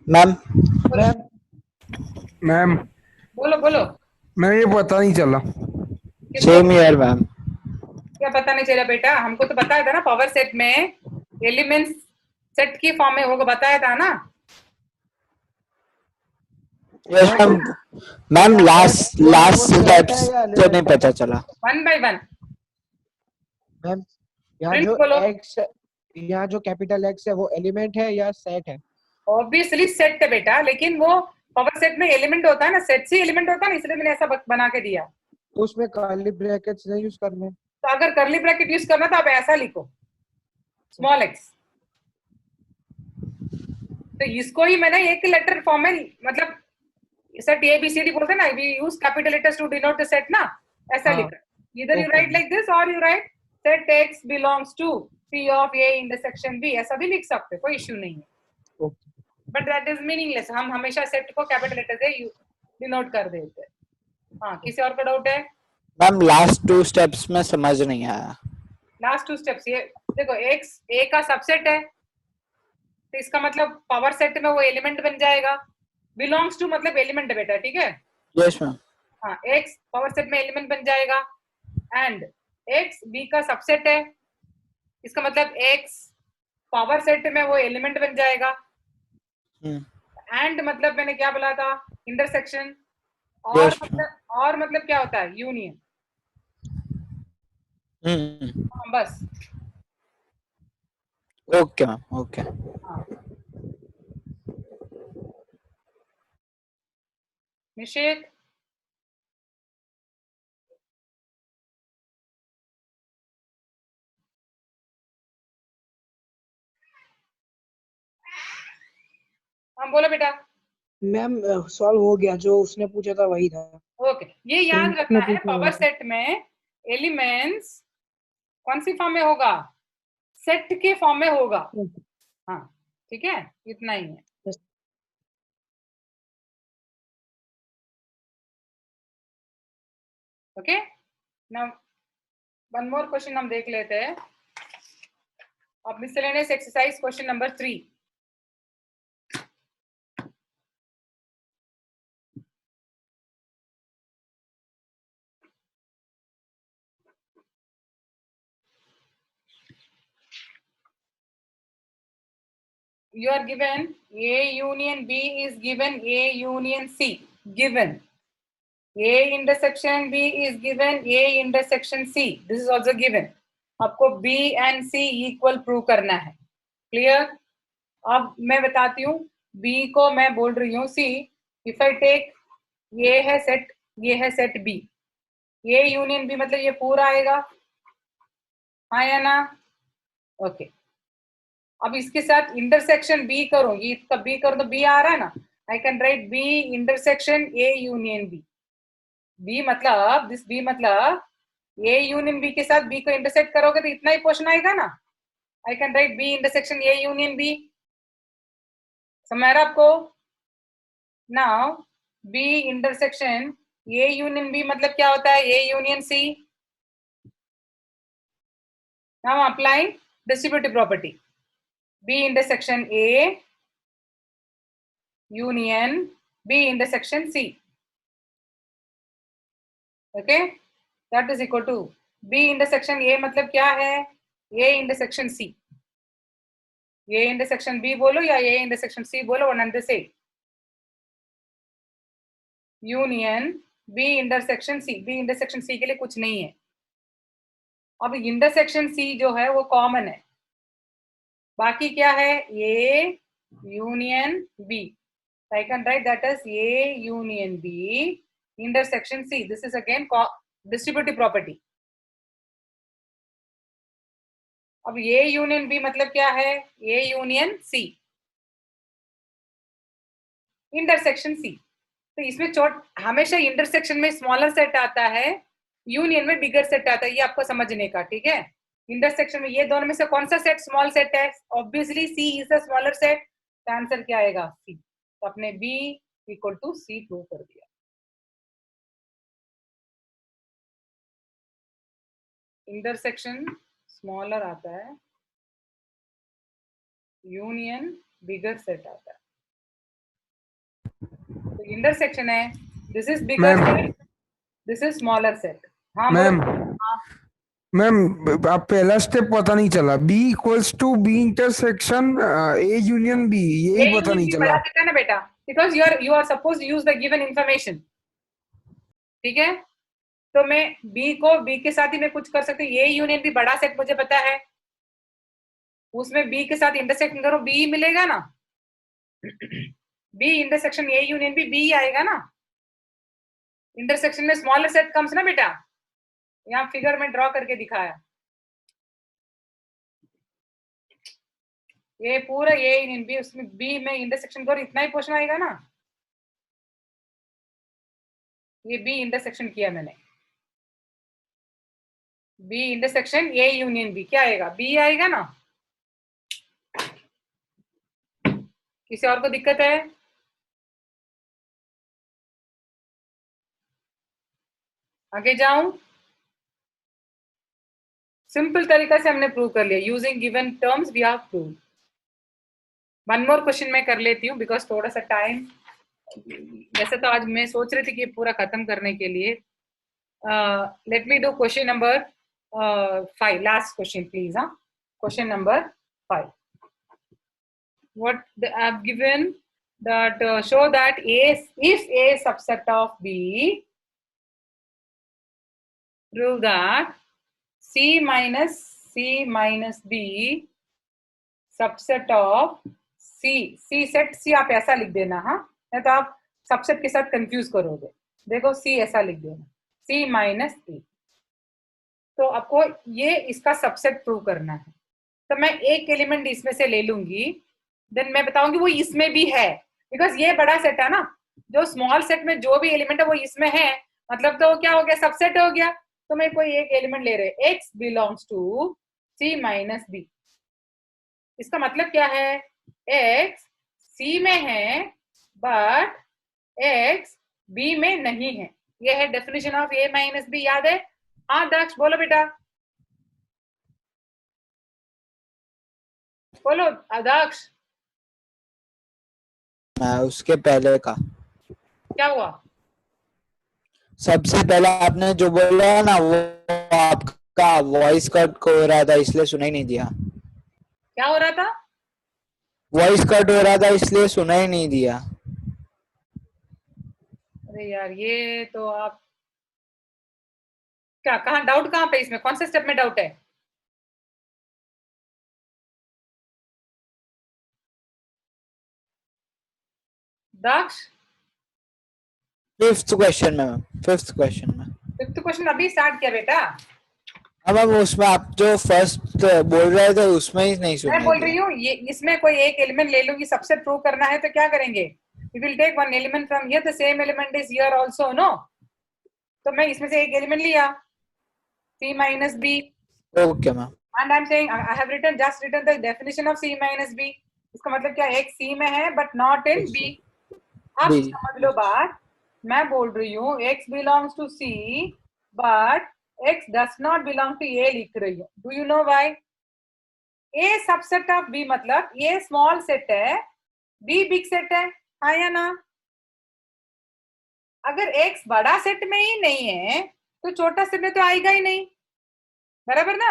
ma'am ma'am बोलो बोलो। मैं ये पता नहीं चला। Same year ma'am. क्या पता नहीं चला बेटा? हमको तो बताया था ना, पावर सेट में एलिमेंट्स सेट की फॉर्म में होगा, बताया था ना। Yes ma'am. Ma'am last last steps तो नहीं पता चला। वन बाय वन मैम यहाँ प्रिंट जो बोलो। एक्स, यहाँ जो कैपिटल एक्स है वो एलिमेंट है या सेट है? ऑब्वियसली सेट है बेटा, लेकिन वो पावर सेट में एलिमेंट होता है ना, सेट से एलिमेंट होता है ना, इसलिए मैंने ऐसा बना के दिया। तो उसमें कर्ली ब्रैकेट्स नहीं यूज करने? तो अगर कर्ली ब्रैकेट यूज करना तो आप ऐसा लिखो, स्मॉल एक्स। तो इसको ही मैंने एक लेटर फॉर्म में, मतलब set A B C D बोलते हैं ना, we use capital letters to denote the set ना, ऐसा लिखा। इधर यू राइट लाइक दिस और you write set X belongs to P of A intersection B, ऐसा भी लिख सकते, कोई इश्यू नहीं है। बट दैट इज मीनिंगलेस, हम हमेशा सेट को कैपिटल लेटर से डिनोट कर देते हैं। हाँ, किसी और का डाउट है? मैम लास्ट 2 स्टेप्स में समझ नहीं आया। लास्ट 2 स्टेप्स ये देखो, एक्स ए का सबसेट है तो इसका मतलब पावर सेट में वो एलिमेंट बन जाएगा। बिलोंग्स टू मतलब एलिमेंट है बेटा, ठीक है? Yes ma'am. हाँ, एक्स पावर सेट में एलिमेंट बन जाएगा। एंड एक्स बी का सबसेट है, इसका मतलब एक्स पावर सेट में वो एलिमेंट बन जाएगा। एंड मतलब मैंने क्या बोला था? इंटरसेक्शन। और Yes. मतलब क्या होता है? यूनियन। हाँ, बस। Okay ma'am, okay. निषेध? हाँ बोलो बेटा। मैम सॉल्व हो गया, जो उसने पूछा था वही था। ओके, ये याद रखना है, पावर सेट में एलिमेंट्स कौन सी फॉर्म में होगा? सेट के फॉर्म में होगा। हाँ ठीक है, इतना ही है। Okay, now one more question हम देख लेते हैं। अब miscellaneous exercise question number 3। You are given A union B is given A union C, given A intersection B is given A intersection C, this is also given. आपको B and C equal prove करना है। Clear? अब मैं बताती हूँ, B को मैं बोल रही हूँ C, if I take ये है सेट, ये है set B, A union B मतलब ये पूरा आएगा, हाँ या ना? ओके, अब इसके साथ इंटरसेक्शन B करूंगी, इसका B करूँ तो B आ रहा है ना, I can write B intersection A union B। B मतलब दिस B मतलब A यूनियन B के साथ B को इंटरसेक्ट करोगे तो इतना ही पोर्शन आएगा ना, I can write B intersection A union B। समझ आ रहा आपको? Now B intersection A union B मतलब क्या होता है? A union C। Now applying distributive property, B intersection A union B intersection C. Okay, that is equal to B intersection A मतलब क्या है? A intersection C. A intersection B बोलो या A intersection C बोलो, one and the same. Union B intersection C. B intersection C के लिए कुछ नहीं है। अब intersection C जो है वो कॉमन है, बाकी क्या है? A union B. I can write that as A union B intersection C. This is again distributive property. अब A union B मतलब क्या है? A union C intersection C. तो इसमें हमेशा इंटरसेक्शन में स्मॉलर सेट आता है, यूनियन में बिगर सेट आता है, ये आपको समझने का, ठीक है? इंटरसेक्शन में ये दोनों में से कौन सा सेट स्मॉल सेट है? Obviously C is the smaller set, तो आंसर क्या आएगा? सी। तो अपने B equal to C prove कर दिया। इंटरसेक्शन स्मॉलर आता है, यूनियन बिगर सेट आता है, तो इंटरसेक्शन है, this is bigger set, this is smaller set. हाँ मैम, मैम आप पहला स्टेप पता नहीं चला, B equals to B intersection A union B, यही पता नहीं चला ना बेटा, because you are suppose use the given information. ठीक है, तो मैं बी को बी के साथ ही मैं कुछ कर सकती हूँ। ए यूनियन बी बड़ा सेट मुझे पता है, उसमें बी के साथ इंटरसेक्शन करो बी मिलेगा ना। B intersection A union B आएगा ना। इंटरसेक्शन में स्मॉलर सेट कम्स ना बेटा, यहाँ फिगर में ड्रॉ करके दिखाया। ये पूरा ए यूनियन बी, उसमें बी में इंटरसेक्शन करो, इतना ही क्वेश्चन आएगा ना। ये बी इंटरसेक्शन किया मैंने, B intersection A union B, क्या आएगा? बी आएगा ना। किसी और को दिक्कत है? आगे जाऊं? सिंपल तरीका से हमने प्रूव कर लिया, using given terms we have prove. One more question मैं कर लेती हूँ बिकॉज थोड़ा सा टाइम, वैसे तो आज मैं सोच रही थी कि पूरा खत्म करने के लिए। Let me do question number 5, last question please. हाँ, question number 5, what I have given that show that if A subset of B, prove that C minus B subset of C set, C आप ऐसा लिख देना, हाँ, नहीं तो आप subset के साथ कंफ्यूज करोगे। देखो C ऐसा लिख देना, C माइनस E। तो आपको ये इसका सबसेट प्रूव करना है। तो मैं एक एलिमेंट इसमें से ले लूंगी, देन मैं बताऊंगी वो इसमें भी है, बिकॉज ये बड़ा सेट है ना। जो स्मॉल सेट में जो भी एलिमेंट है वो इसमें है, मतलब तो क्या हो गया? सबसेट हो गया। तो मैं कोई एक एलिमेंट ले रहे, x belongs to C minus B। इसका मतलब क्या है? x C में है बट x B में नहीं है। ये है definition of A minus B, याद है? हाँ दक्ष बोलो बेटा, बोलो दक्ष। उसके पहले का क्या हुआ? सबसे पहले आपने जो बोला ना वो आपका वॉइस कट हो रहा था इसलिए सुना ही नहीं दिया। क्या हो रहा था? वॉइस कट हो रहा था इसलिए सुना ही नहीं दिया। अरे यार, ये तो आप क्या, कहाँ डाउट, कहाँ पे इसमें, कौन से स्टेप में डाउट है? दक्ष, फिफ्थ क्वेश्चन में, फिफ्थ क्वेश्चन अभी स्टार्ट किया बेटा। अब उसमें आप जो फर्स्ट बोल रहे थे उसमें ही नहीं सुना। मैं बोल रही हूँ ये इसमें कोई एक एलिमेंट ले लूंगी, सबसे प्रूव करना है तो क्या करेंगे? We will take one element from here, the same element is here also, no? तो मैं इसमें से एक एलिमेंट लिया, C minus B. Okay ma'am. And I'm saying I have just written the definition of C minus B. इसका मतलब क्या? एक C में है but not in B. अब समझ लो बात, मैं बोल रही हूँ X belongs to C but X does not belong to A लिख रही हूँ। Do you know why? A subset of B मतलब A small set है, B big set है, हाँ या ना? अगर X बड़ा सेट में ही नहीं है तो छोटा सेट में तो आएगा ही नहीं, बराबर ना?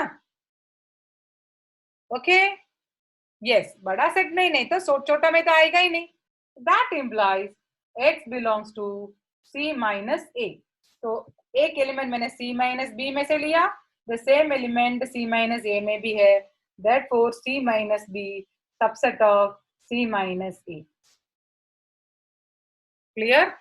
ओके, यस, बड़ा सेट में ही नहीं तो छोटा में तो आएगा ही नहीं। That implies X belongs to C minus A। तो एक एलिमेंट मैंने C माइनस B में से लिया, the same element C minus A में भी है, therefore C minus B subset of C minus A। Clear?